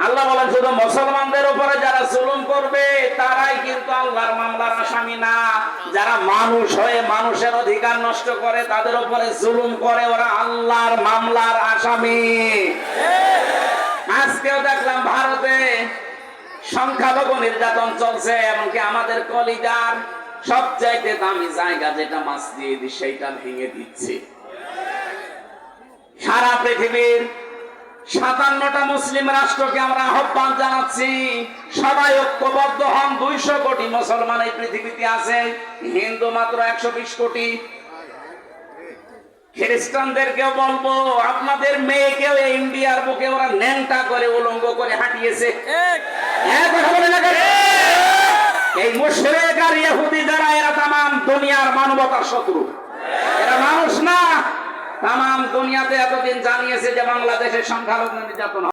আল্লাহ বলেন শুধু মুসলমানদের উপরে যারা জুলুম করবে তারাই কিন্তু আল্লাহর মামলার আসামি না। যারা মানুষ হয়ে মানুষের অধিকার নষ্ট করে, তাদের উপরে জুলুম করে, ওরা আল্লাহর মামলার আসামি। আজকেও দেখলাম ভারতে সংখ্যালঘু নির্যাতন চলছে, এমনকি আমাদের কলিজার সবচাইতে দামি জায়গা যেটা মসজিদ, সেইটা ভেঙে দিচ্ছে। সারা পৃথিবীর 57টা মুসলিম রাষ্ট্রকে আমরা আহ্বান জানাচ্ছি, সবাই ঐক্যবদ্ধ হন। 200 কোটি মুসলমান এই পৃথিবীতে আছে, হিন্দু মাত্র 120 কোটি। খ্রিস্টানদেরকেও বলবো, আপনাদের মেয়েকেও ইন্ডিয়ার বুকে ওরা ন্যাংটা করে উলঙ্গ করে হাঁটিয়েছে। এই মুশরিক আর ইহুদি যারা, এরা তামাম দুনিয়ার মানবতার শত্রু। এরা মানুষ না। তামাম দুনিয়াতে এতদিন জানিয়েছে যে বাংলাদেশের সংখ্যালঘু নির্যাতন